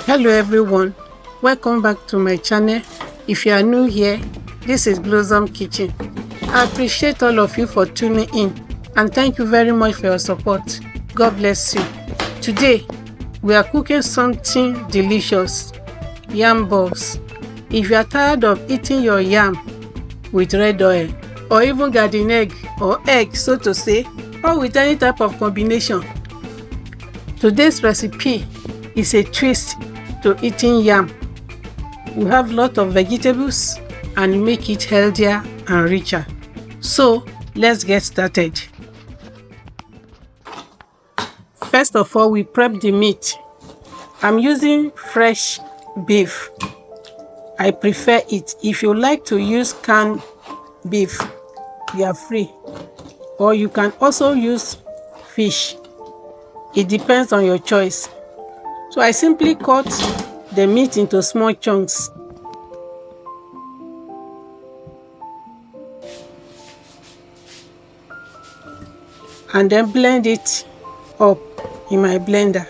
Hello everyone, welcome back to my channel. If you are new here, this is Blossom Kitchen. I appreciate all of you for tuning in and thank you very much for your support. God bless you. Today we are cooking something delicious, yam balls. If you are tired of eating your yam with red oil or even garden egg or egg so to say, or with any type of combination, today's recipe is a twist to eating yam. We have a lot of vegetables and make it healthier and richer. So let's get started. First of all, we prep the meat. I'm using fresh beef. I prefer it. If you like to use canned beef, you are free. Or you can also use fish. It depends on your choice. So I simply cut the meat into small chunks. And then blend it up in my blender.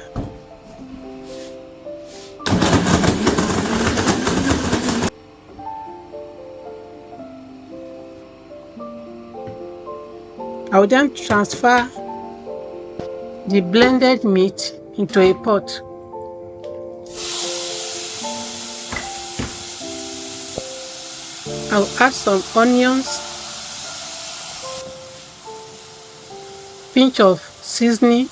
I will then transfer the blended meat into a pot. I'll add some onions, pinch of seasoning,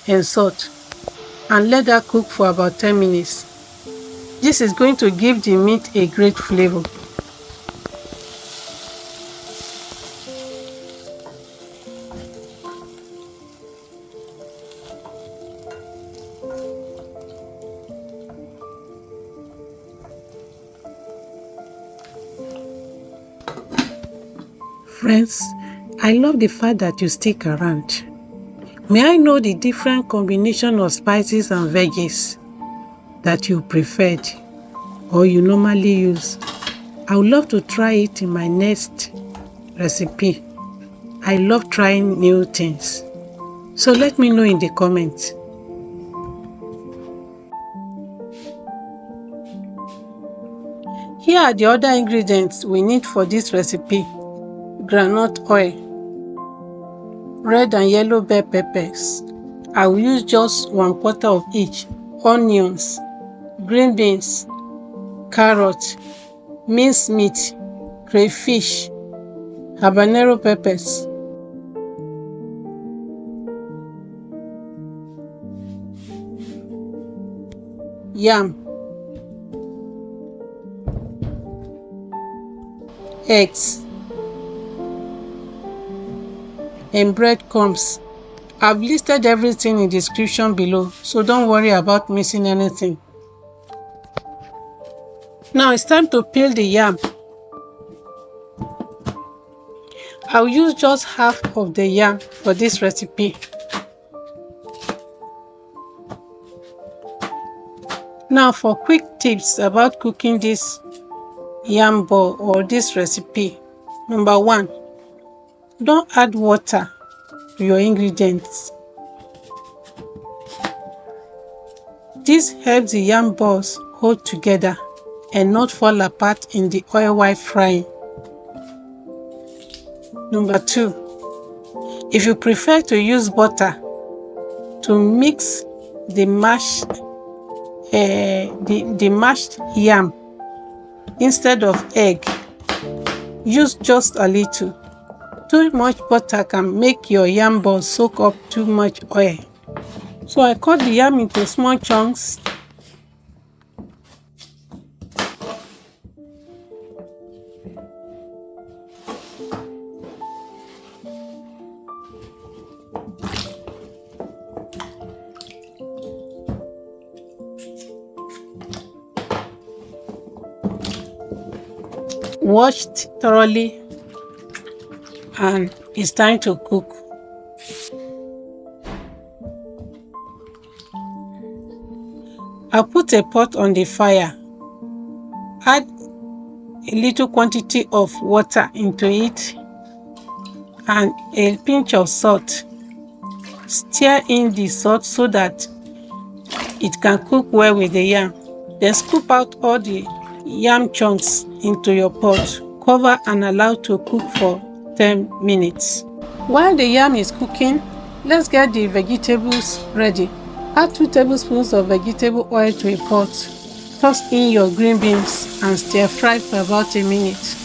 and salt, and let that cook for about 10 minutes. This is going to give the meat a great flavor. Friends, I love the fact that you stick around. May I know the different combination of spices and veggies that you preferred or you normally use? I would love to try it in my next recipe. I love trying new things. So let me know in the comments. Here are the other ingredients we need for this recipe. Groundnut oil, red and yellow bell peppers. I will use just 1/4 of each. Onions, green beans, carrot, minced meat, crayfish, habanero peppers, yam, eggs, and breadcrumbs. I've listed everything in the description below, so don't worry about missing anything. Now it's time to peel the yam. I'll use just half of the yam for this recipe. Now for quick tips about cooking this yam ball or this recipe. Number 1, don't add water to your ingredients. This helps the yam balls hold together and not fall apart in the oil while frying. Number 2, if you prefer to use butter to mix the mashed yam instead of egg, use just a little. Too much butter can make your yam balls soak up too much oil. So I cut the yam into small chunks. Washed thoroughly, and it's time to cook. I'll put a pot on the fire. Add a little quantity of water into it and a pinch of salt. Stir in the salt so that it can cook well with the yam. Then scoop out all the yam chunks into your pot. Cover and allow to cook for 10 minutes. While the yam is cooking, let's get the vegetables ready. Add 2 tablespoons of vegetable oil to a pot. Toss in your green beans and stir fry for about a minute.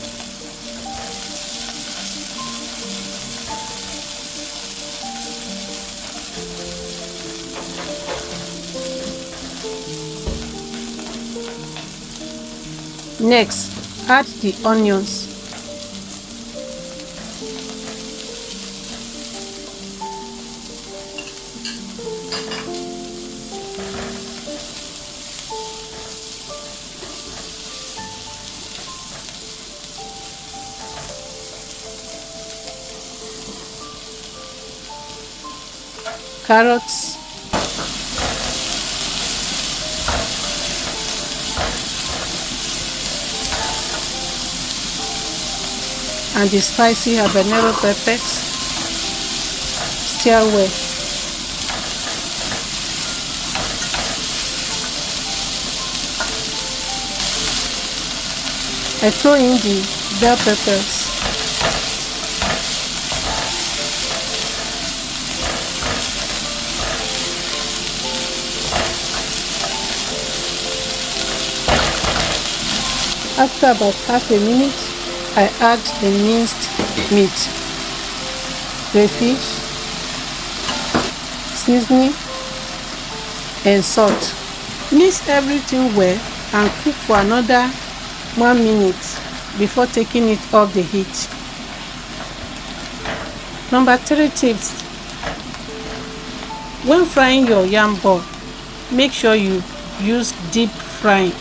Next, add the onions. Carrots, and the spicy habanero peppers. Stir well. I throw in the bell peppers. After about half a minute, I add the minced meat, crayfish, seasoning, and salt. Mix everything well and cook for another 1 minute before taking it off the heat. Number 3 tips. When frying your yam ball, make sure you use deep frying.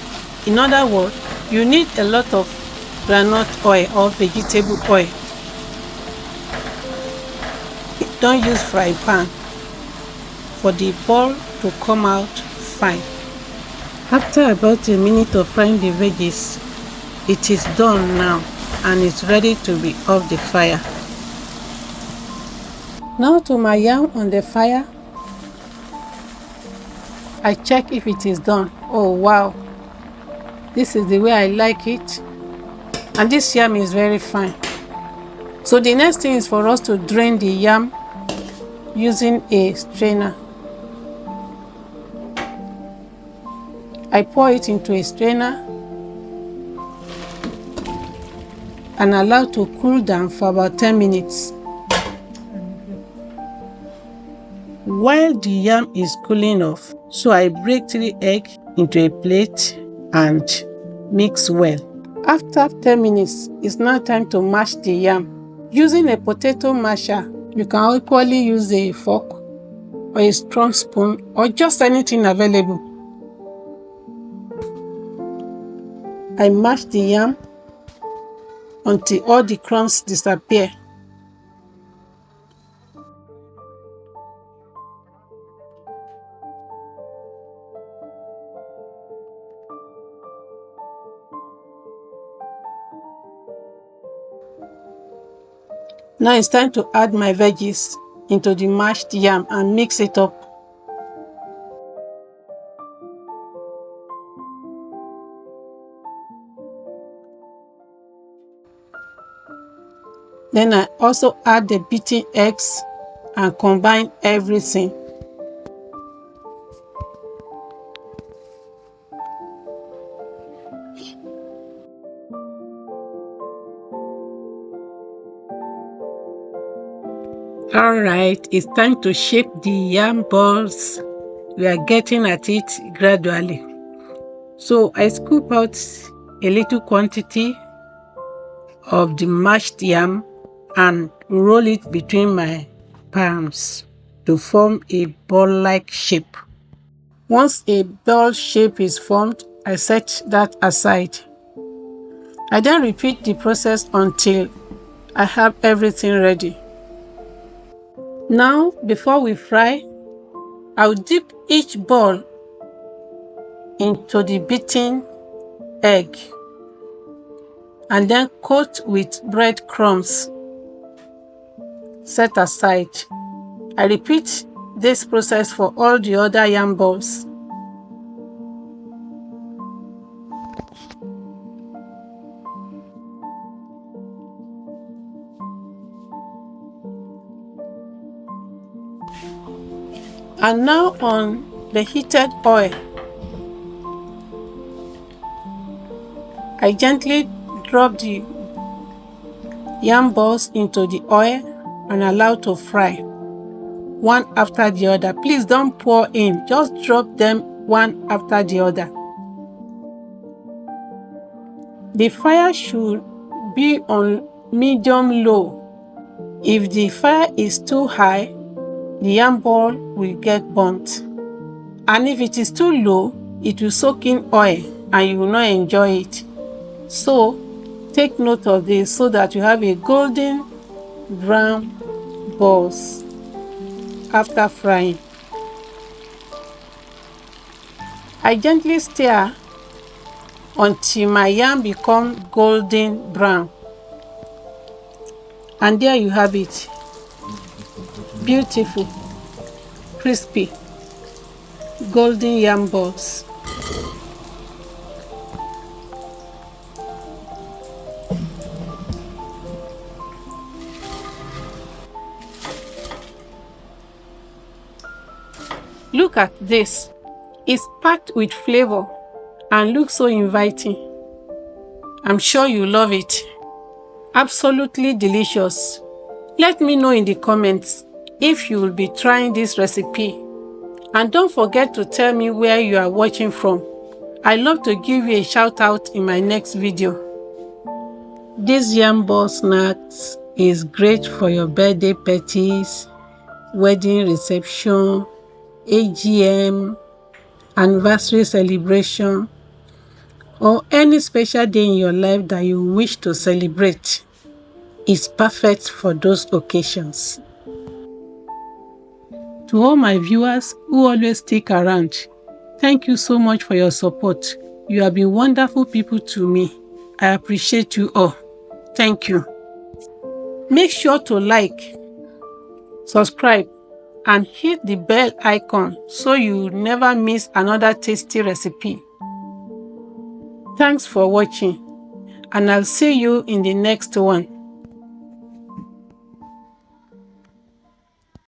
In other words, you need a lot of groundnut oil or vegetable oil. Don't use frying pan for the ball to come out fine. After about a minute of frying the veggies, it is done now and it's ready to be off the fire. Now to my yam on the fire, I check if it is done. Oh wow, this is the way I like it, and this yam is very fine. So the next thing is for us to drain the yam using a strainer. I pour it into a strainer and allow to cool down for about 10 minutes. While the yam is cooling off, so I break 3 eggs into a plate and mix well. After 10 minutes, it's now time to mash the yam. Using a potato masher, you can equally use a fork or a strong spoon or just anything available. I mash the yam until all the crumbs disappear. Now it's time to add my veggies into the mashed yam and mix it up. Then I also add the beaten eggs and combine everything. Alright, it's time to shape the yam balls. We are getting at it gradually. So I scoop out a little quantity of the mashed yam and roll it between my palms to form a ball-like shape. Once a ball shape is formed, I set that aside. I then repeat the process until I have everything ready. Now, before we fry, I'll dip each ball into the beaten egg and then coat with breadcrumbs. Set aside. I repeat this process for all the other yam balls. And now on the heated oil, I gently drop the yam balls into the oil and allow to fry one after the other. Please don't pour in, just drop them one after the other. The fire should be on medium low. If the fire is too high, the yam ball will get burnt. And if it is too low, it will soak in oil and you will not enjoy it. So take note of this so that you have a golden brown balls after frying. I gently stir until my yam become golden brown. And there you have it. Beautiful, crispy, golden yam balls. Look at this. It's packed with flavor and looks so inviting. I'm sure you love it. Absolutely delicious. Let me know in the comments if you will be trying this recipe. And don't forget to tell me where you are watching from. I'd love to give you a shout out in my next video. This yam ball snacks is great for your birthday parties, wedding reception, AGM, anniversary celebration, or any special day in your life that you wish to celebrate. It's perfect for those occasions. To all my viewers who always stick around, thank you so much for your support. You have been wonderful people to me. I appreciate you all. Thank you. Make sure to like, subscribe, and hit the bell icon so you never miss another tasty recipe. Thanks for watching, and I'll see you in the next one.